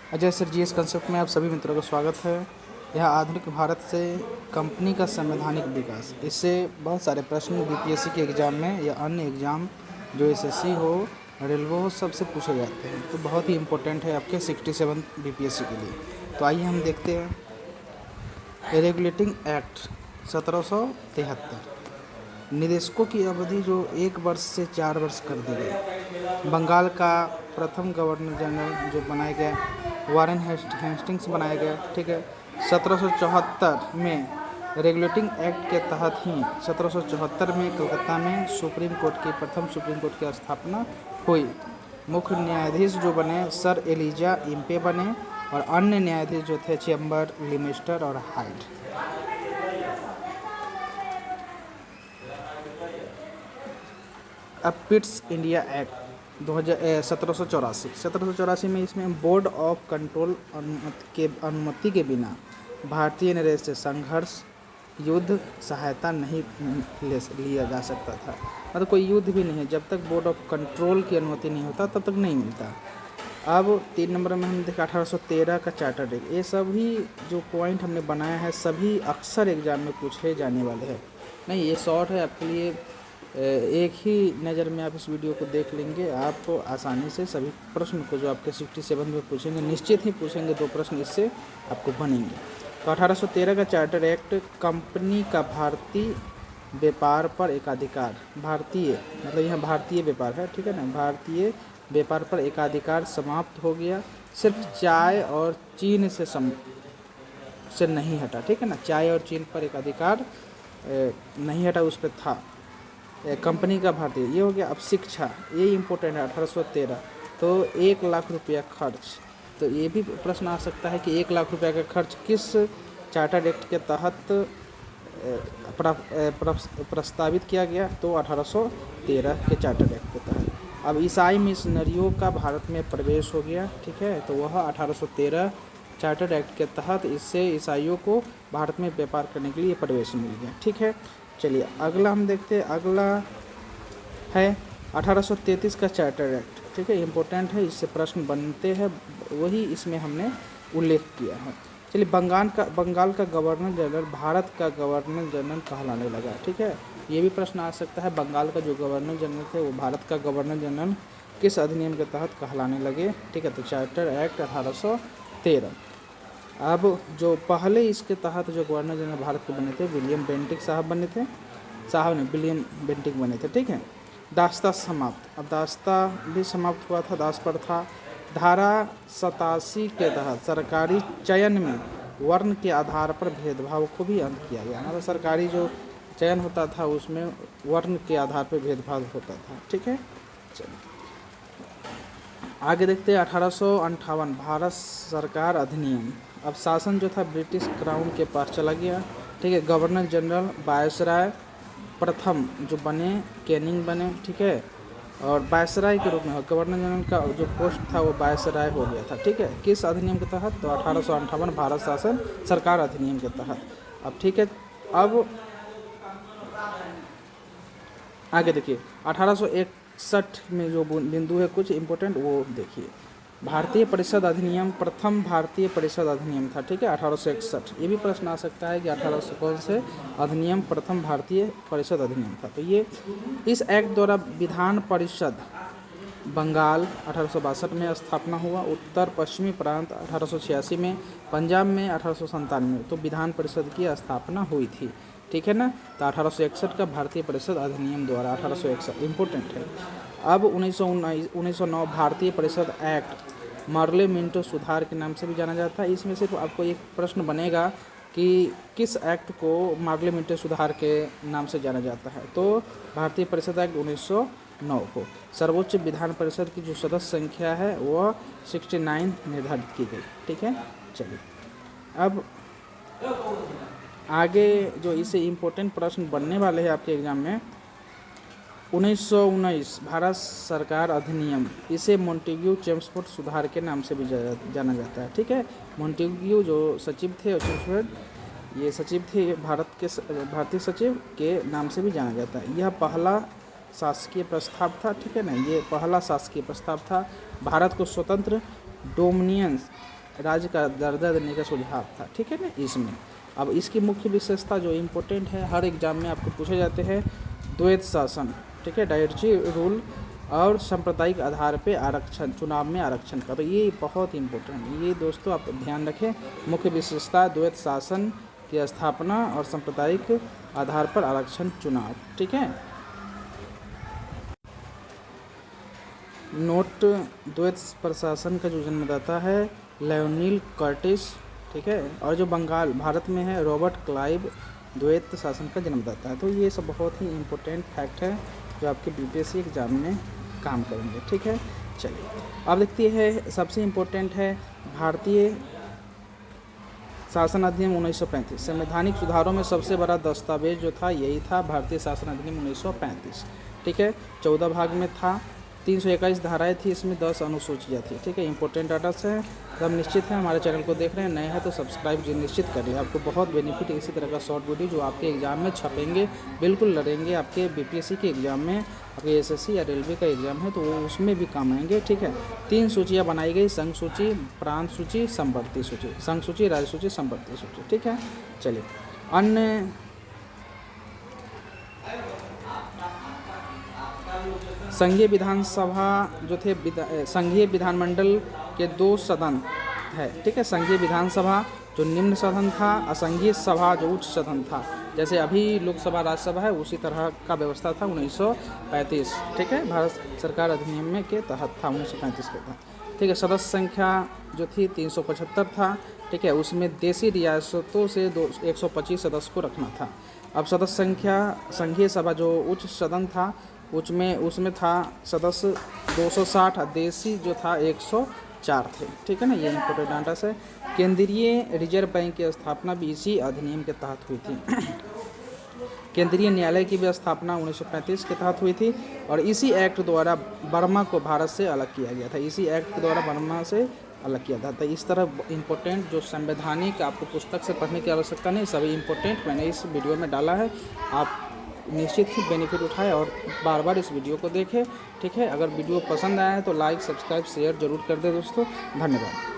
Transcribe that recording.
Ajay sir GS concept में आप सभी मित्रों का स्वागत है। यह आधुनिक भारत से कंपनी का संवैधानिक विकास, इससे बहुत सारे प्रश्न बीपीएससी के एग्ज़ाम में या अन्य एग्ज़ाम जो एसएससी हो, रेलवे हो, सबसे पूछे जाते हैं। तो बहुत ही इम्पोर्टेंट है आपके 67 बीपीएससी के लिए। तो आइए हम देखते हैं रेगुलेटिंग एक्ट 1773। निदेशकों की अवधि जो 1 वर्ष से 4 वर्ष कर दी गई। बंगाल का प्रथम गवर्नर जनरल जो बनाए गए वारेन हेस्टिंग्स बनाया गया, ठीक है। 1774 में रेगुलेटिंग एक्ट के तहत ही 1774 में कलकत्ता में सुप्रीम कोर्ट की प्रथम सुप्रीम कोर्ट की स्थापना हुई। मुख्य न्यायाधीश जो बने सर एलिजा इम्पे बने और अन्य न्यायाधीश जो थे चेम्बर, लिमिस्टर और हाइड। अब पिट्स इंडिया एक्ट 1784 में इसमें बोर्ड ऑफ कंट्रोल अनुमति के बिना भारतीय नरेश से संघर्ष युद्ध सहायता नहीं लिया जा सकता था। मतलब कोई युद्ध भी नहीं है, जब तक बोर्ड ऑफ कंट्रोल की अनुमति नहीं होता तब तक नहीं मिलता। अब 3 नंबर में हम देखा 1813 का चार्टर एक्ट। ये सभी जो पॉइंट हमने बनाया है सभी अक्सर एग्जाम में पूछे जाने वाले हैं। नहीं, ये शॉर्ट है आपके लिए, एक ही नज़र में आप इस वीडियो को देख लेंगे, आप आसानी से सभी प्रश्न को जो आपके 67 में पूछेंगे, निश्चित ही पूछेंगे 2 प्रश्न इससे आपको बनेंगे। तो 1813 का चार्टर एक्ट कंपनी का भारतीय व्यापार पर एकाधिकार, भारतीय मतलब यहाँ भारतीय व्यापार है, ठीक है ना, भारतीय व्यापार पर एकाधिकार समाप्त हो गया। सिर्फ चाय और चीन से नहीं हटा, ठीक है ना, चाय और चीन पर एकाधिकार नहीं हटा, उस पर था कंपनी का भारतीय। ये हो गया। अब शिक्षा, ये इम्पोर्टेंट है 1813। तो 1 लाख रुपया खर्च, तो ये भी प्रश्न आ सकता है कि 1 लाख रुपया का खर्च किस चार्टर्ड एक्ट के तहत प्रस्तावित किया गया, तो 1813 के चार्टर्ड एक्ट के तहत। अब ईसाई मिशनरियों का भारत में प्रवेश हो गया, ठीक है, तो वह 1813 चार्टर्ड एक्ट के तहत इससे ईसाइयों को भारत में व्यापार करने के लिए प्रवेश मिल गया, ठीक है। चलिए अगला हम देखते हैं। अगला है 1833 का चार्टर एक्ट, ठीक है, इम्पोर्टेंट है, इससे प्रश्न बनते हैं, वही इसमें हमने उल्लेख किया है। चलिए बंगाल का गवर्नर जनरल भारत का गवर्नर जनरल कहलाने लगा, ठीक है, ये भी प्रश्न आ सकता है। बंगाल का जो गवर्नर जनरल थे वो भारत का गवर्नर जनरल किस अधिनियम के तहत कहलाने लगे, ठीक है, तो चार्टर एक्ट 1813। अब जो पहले इसके तहत जो गवर्नर जनरल भारत के बने थे विलियम बेंटिक साहब बने थे, विलियम बेंटिक बने थे, ठीक है। दास्ता समाप्त, अब दास्ता भी समाप्त हुआ था, दास पर था। धारा 87 के तहत सरकारी चयन में वर्ण के आधार पर भेदभाव को भी अंत किया गया। मतलब सरकारी जो चयन होता था उसमें वर्ण के आधार पर भेदभाव होता था, ठीक है। चलिए आगे देखते हैं 1858 भारत सरकार अधिनियम। अब शासन जो था ब्रिटिश क्राउन के पास चला गया, ठीक है। गवर्नर जनरल वायसराय प्रथम जो बने कैनिंग बने, ठीक है, और वायसराय के रूप में गवर्नर जनरल का जो पोस्ट था वो वायसराय हो गया था, ठीक है, किस अधिनियम के तहत, तो 1858 भारत शासन सरकार अधिनियम के तहत। अब ठीक है, अब आगे देखिए 1861 में जो बिंदु है कुछ इम्पोर्टेंट वो देखिए। भारतीय परिषद अधिनियम प्रथम भारतीय परिषद अधिनियम था, ठीक है, 1861। ये भी प्रश्न आ सकता है कि 1800 कौन से अधिनियम प्रथम भारतीय परिषद अधिनियम था। तो ये इस एक्ट द्वारा विधान परिषद बंगाल 1862 में स्थापना हुआ, उत्तर पश्चिमी प्रांत 1886 में, पंजाब में 1897 में, तो विधान परिषद की स्थापना हुई थी, ठीक है ना। तो 1861 का भारतीय परिषद अधिनियम द्वारा 1861 इम्पोर्टेंट है। अब 1909 भारतीय परिषद एक्ट मार्ले मिंटो सुधार के नाम से भी जाना जाता है। इसमें सिर्फ आपको एक प्रश्न बनेगा कि किस एक्ट को मार्ले मिंटो सुधार के नाम से जाना जाता है, तो भारतीय परिषद एक्ट 1909 को। सर्वोच्च विधान परिषद की जो सदस्य संख्या है वह 69 निर्धारित की गई, ठीक है। चलिए अब आगे जो इसे इम्पोर्टेंट प्रश्न बनने वाले हैं आपके एग्जाम में, 1919 भारत सरकार अधिनियम, इसे मोंटेग्यू चेम्सफोर्ड सुधार के नाम से भी जाना जाता है, ठीक है। मोंटेग्यू जो सचिव थे और चेम्सफोर्ड ये सचिव थे भारतीय सचिव के नाम से भी जाना जाता है। यह पहला शासकीय प्रस्ताव था, ठीक है ना, ये पहला शासकीय प्रस्ताव था। भारत को स्वतंत्र डोमिनियन राज्य का दर्जा देने का सुझाव था, ठीक है ना इसमें। अब इसकी मुख्य विशेषता जो इम्पोर्टेंट है, हर एग्जाम में आपको पूछे जाते हैं, द्वैत शासन, ठीक है, डायरेक्टरी रूल और सांप्रदायिक आधार पे आरक्षण, चुनाव में आरक्षण का, तो ये बहुत इंपॉर्टेंट है, ये दोस्तों आप ध्यान रखें। मुख्य विशेषता द्वैत शासन की स्थापना और सांप्रदायिक आधार पर आरक्षण चुनाव, ठीक है। नोट, द्वैत प्रशासन का जो जन्मदाता है लियोनिल कर्टिस, ठीक है, और जो बंगाल भारत में है रॉबर्ट क्लाइव द्वैत शासन का जन्मदाता है। तो ये सब बहुत ही इम्पोर्टेंट फैक्ट है जो आपके बीपीएससी एग्जाम में काम करेंगे, ठीक है। चलिए अब देखते हैं, सबसे इम्पोर्टेंट है भारतीय शासन अधिनियम 1935। संवैधानिक सुधारों में सबसे बड़ा दस्तावेज जो था यही था, भारतीय शासन अधिनियम 1935, ठीक है। 14 भाग में था, 321 धाराएं थी, इसमें 10 अनुसूचियाँ थी, ठीक है। इंपॉर्टेंट डाटा से है, सब निश्चित है। हमारे चैनल को देख रहे हैं, नए हैं तो सब्सक्राइब जी निश्चित कर लिया, आपको बहुत बेनिफिट इसी तरह का शॉर्ट वीडियो जो आपके एग्जाम में छपेंगे, बिल्कुल लड़ेंगे आपके बीपीएससी के एग्जाम में, आपके एसएससी या रेलवे का एग्जाम है तो वो उसमें भी काम आएंगे, ठीक है। 3 सूचियाँ बनाई गई, संघ सूची, प्रांत सूची, समवर्ती सूची, संघ सूची, राज्य सूची, समवर्ती सूची, ठीक है। चलिए अन्य संघीय विधानसभा जो थे, संघीय विधानमंडल के 2 सदन है, ठीक है। संघीय विधानसभा जो निम्न सदन था, असंघीय सभा जो उच्च सदन था, जैसे अभी लोकसभा राज्यसभा है उसी तरह का व्यवस्था था 1935, ठीक है, भारत सरकार अधिनियम में के तहत था 1935 के तहत, ठीक है। सदस्य संख्या जो थी 375 था, ठीक है, उसमें देशी रियासतों से 125 सदस्य को रखना था। अब सदस्य संख्या, संघीय सभा जो उच्च सदन था उसमें था सदस्य 260, देशी जो था 104 थे, ठीक है ना, ये इंपॉर्टेंट डाटा से। केंद्रीय रिजर्व बैंक की स्थापना भी इसी अधिनियम के तहत हुई थी। केंद्रीय न्यायालय की भी स्थापना 1935 के तहत हुई थी और इसी एक्ट द्वारा बर्मा को भारत से अलग किया गया था, इसी एक्ट के द्वारा बर्मा से अलग किया था। तो इस तरह इंपॉर्टेंट जो संवैधानिक आपको पुस्तक से पढ़ने की आवश्यकता नहीं, सभी इंपॉर्टेंट मैंने इस वीडियो में डाला है, आप निश्चित ही बेनिफिट उठाएं और बार बार इस वीडियो को देखें, ठीक है। अगर वीडियो पसंद आया है तो लाइक, सब्सक्राइब, शेयर जरूर कर दें दोस्तों। धन्यवाद।